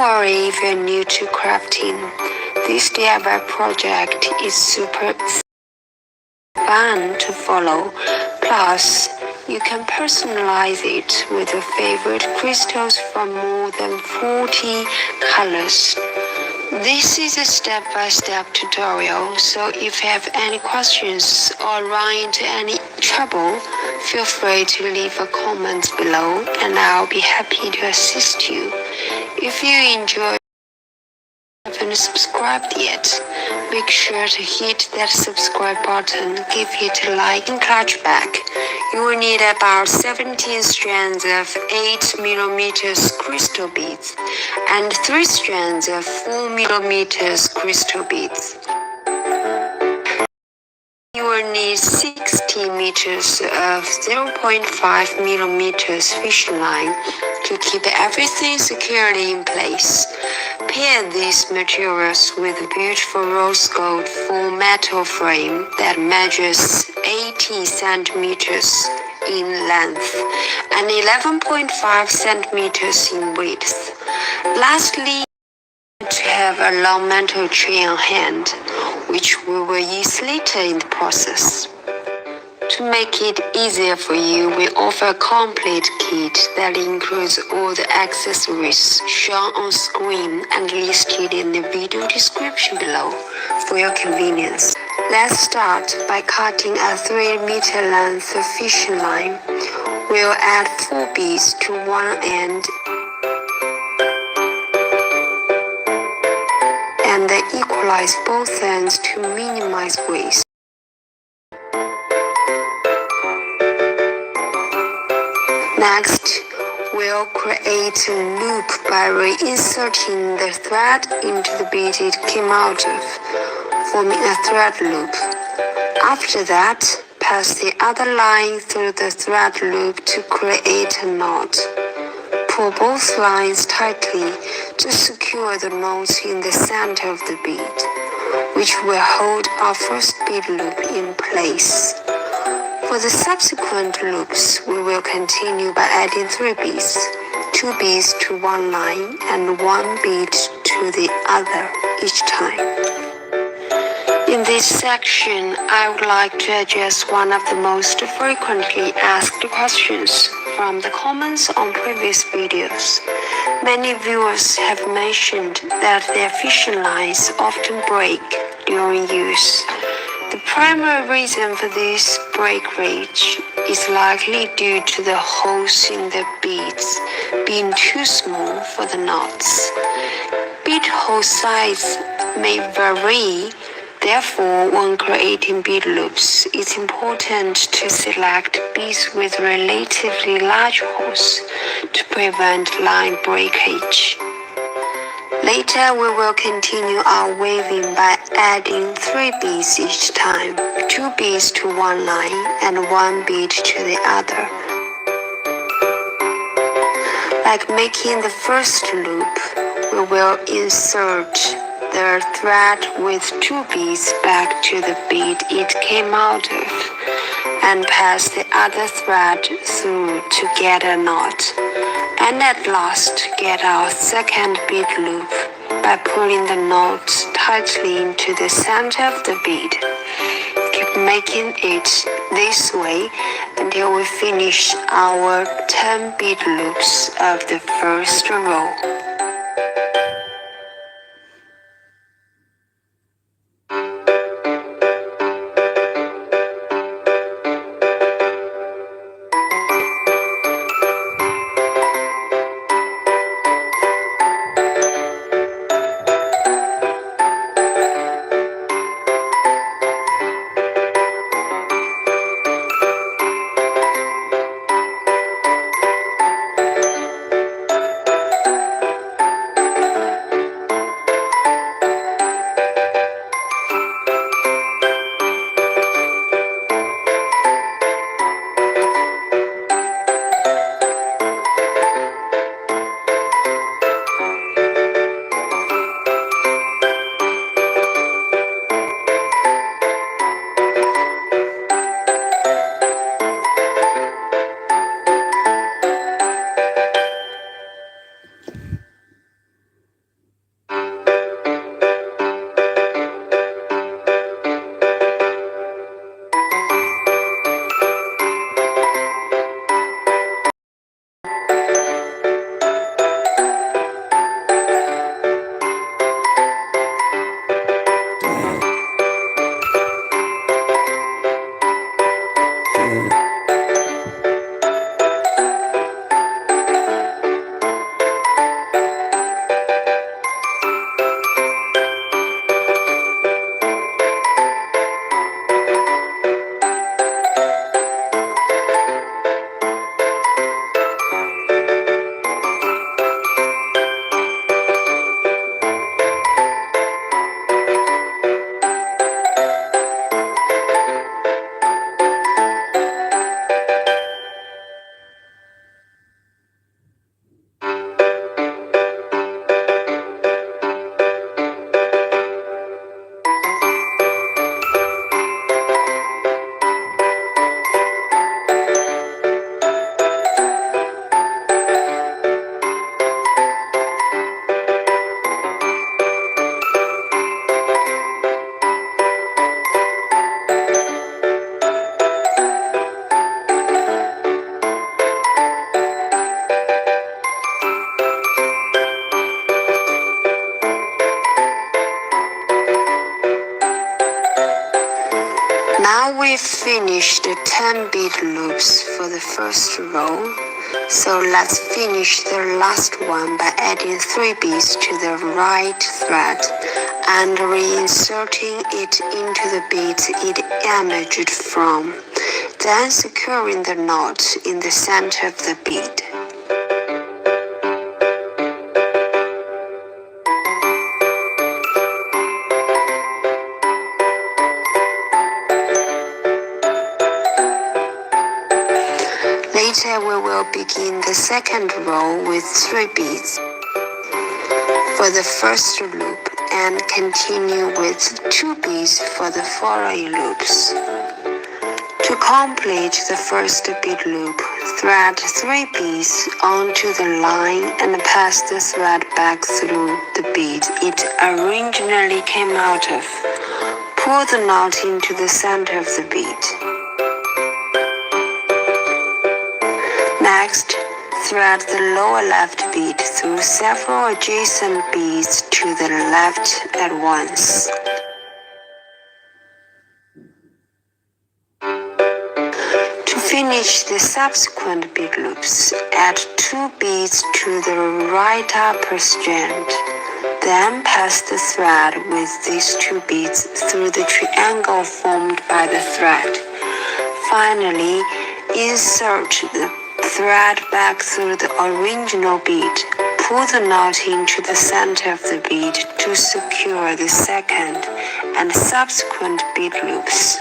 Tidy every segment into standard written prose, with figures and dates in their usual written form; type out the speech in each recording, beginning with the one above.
worry if you're new to crafting. This DIY project is super fun to follow. Plus, you can personalize it with your favorite crystals from more than 40 colors. This is a step-by-step tutorial, so if you have any questions or run into any trouble, feel free to leave a comment below and I'll be happy to assist you. If you enjoy and haven't subscribed yet, make sure to hit that subscribe button, give it a like and clutch back. You will need about 17 strands of 8mm crystal beads and 3 strands of 4mm crystal beads. You will need 60 meters of 0.5mm fishing line to keep everything securely in place. Pair these materials with a beautiful rose gold full metal frame that measures 80 centimeters in length and 11.5 centimeters in width. Lastly, to have a long metal tray on hand, which we will use later in the process. To make it easier for you, we offer a complete kit that includes all the accessories shown on screen and listed in the video description below for your convenience. Let's start by cutting a 3-meter length fishing line. We'll add 4 beads to one end and then equalize both ends to minimize waste. Next, we'll create a loop by reinserting the thread into the bead it came out of, forming a thread loop. After that, pass the other line through the thread loop to create a knot. Pull both lines tightly to secure the knots in the center of the bead, which will hold our first bead loop in place. For the subsequent loops, we will continue by adding 3 beads, 2 beads to one line and 1 bead to the other each time. In this section, I would like to address one of the most frequently asked questions from the comments on previous videos. Many viewers have mentioned that their fishing lines often break during use. The primary reason for this breakage is likely due to the holes in the beads being too small for the knots. Bead hole size may vary. Therefore, when creating bead loops, it's important to select beads with relatively large holes to prevent line breakage. Later, we will continue our weaving by adding 3 beads each time, 2 beads to one line and 1 bead to the other. Like making the first loop, we will insert the thread with 2 beads back to the bead it came out of and pass the other thread through to get a knot. And at last get our second bead loop by pulling the knot tightly into the center of the bead. Keep making it this way until we finish our 10 bead loops of the first row. we finished the 10 bead loops for the first row, so let's finish the last one by adding 3 beads to the right thread and reinserting it into the beads it emerged from, then securing the knot in the center of the bead. Later we will begin the second row with 3 beads for the first loop and continue with 2 beads for the following loops. To complete the first bead loop, thread 3 beads onto the line and pass the thread back through the bead it originally came out of. Pull the knot into the center of the bead. Next, thread the lower left bead through several adjacent beads to the left at once. To finish the subsequent bead loops, add 2 beads to the right upper strand. Then pass the thread with these 2 beads through the triangle formed by the thread. Finally, insert the thread back through the original bead. Pull the knot into the center of the bead to secure the second and subsequent bead loops.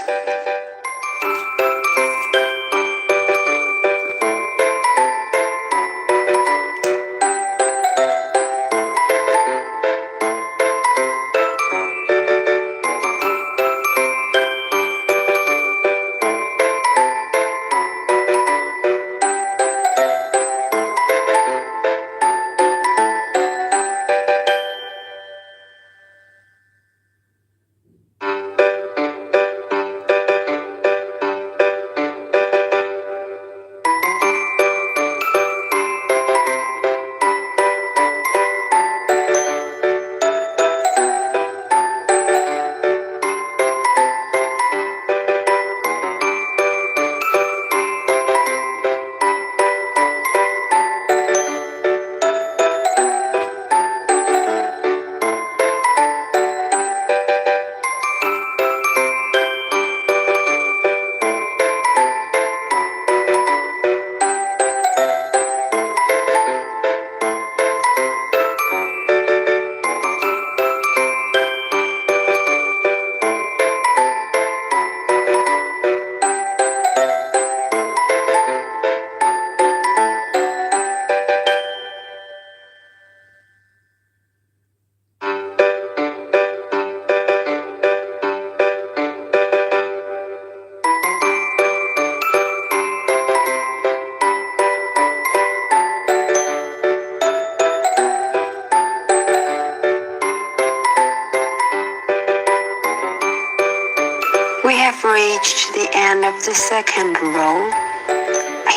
We have reached the end of the second row.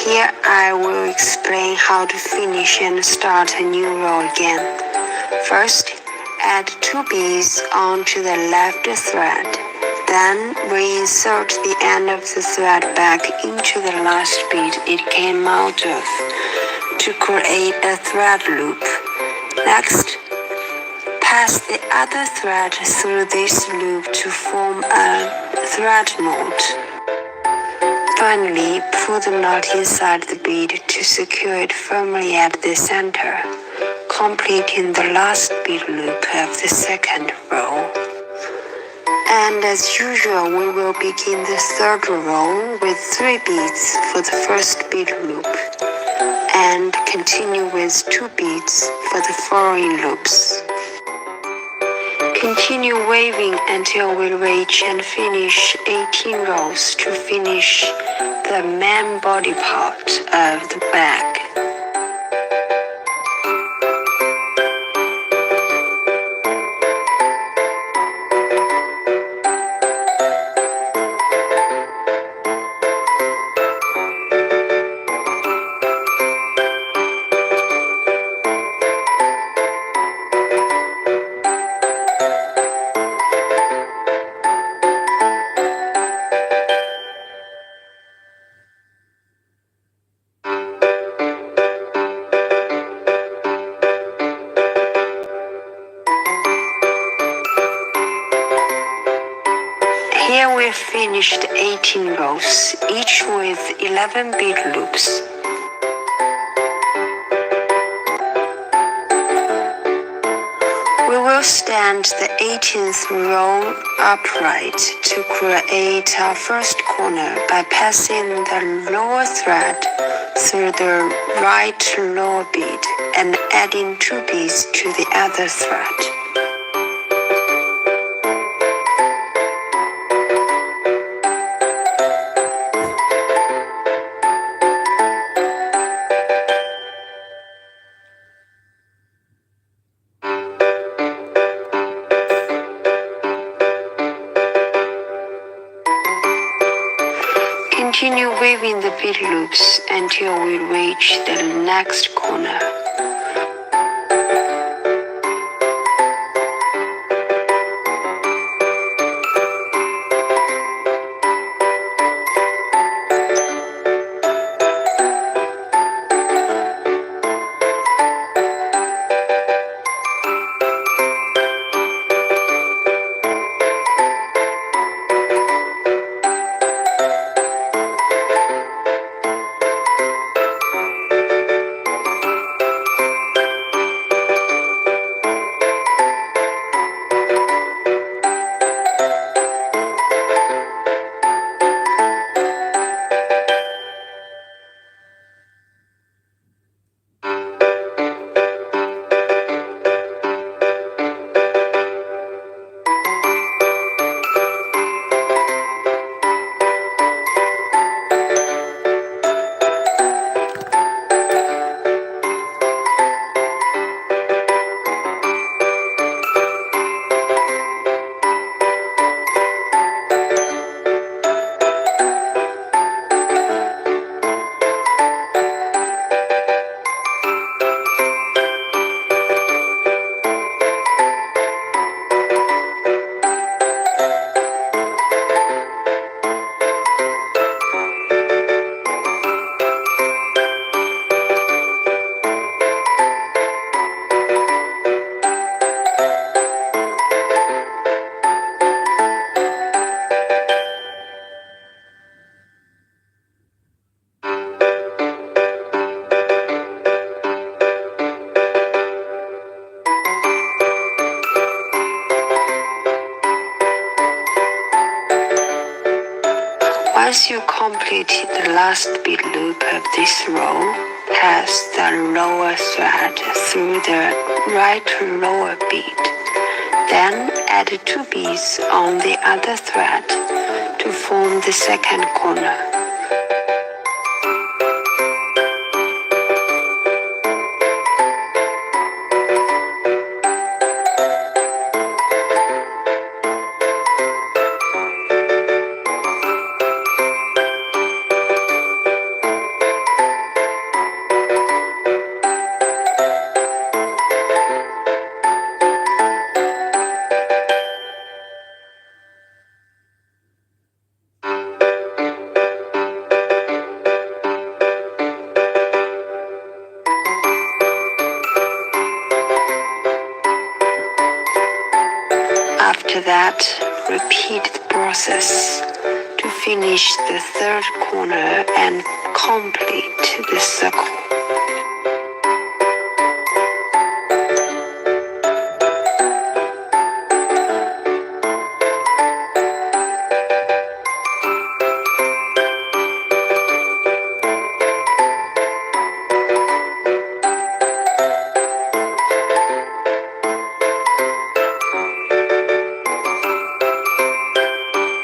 Here I will explain how to finish and start a new row again. First, add 2 beads onto the left thread. Then reinsert the end of the thread back into the last bead it came out of to create a thread loop. Next, pass the other thread through this loop to form a thread knot. Finally, pull the knot inside the bead to secure it firmly at the center, completing the last bead loop of the second row. And as usual, we will begin the third row with 3 beads for the first bead loop, and continue with 2 beads for the following loops. Continue waving until we reach and finish 18 rows to finish the main body part of the bag. Here we've finished 18 rows, each with 11 bead loops. We will stand the 18th row upright to create our first corner by passing the lower thread through the right lower bead and adding 2 beads to the other thread. Continue weaving the bead loops until we reach the next corner. Once you complete the last bead loop of this row, pass the lower thread through the right lower bead. Then add 2 beads on the other thread to form the second corner. After that, repeat the process to finish the third corner and complete the circle.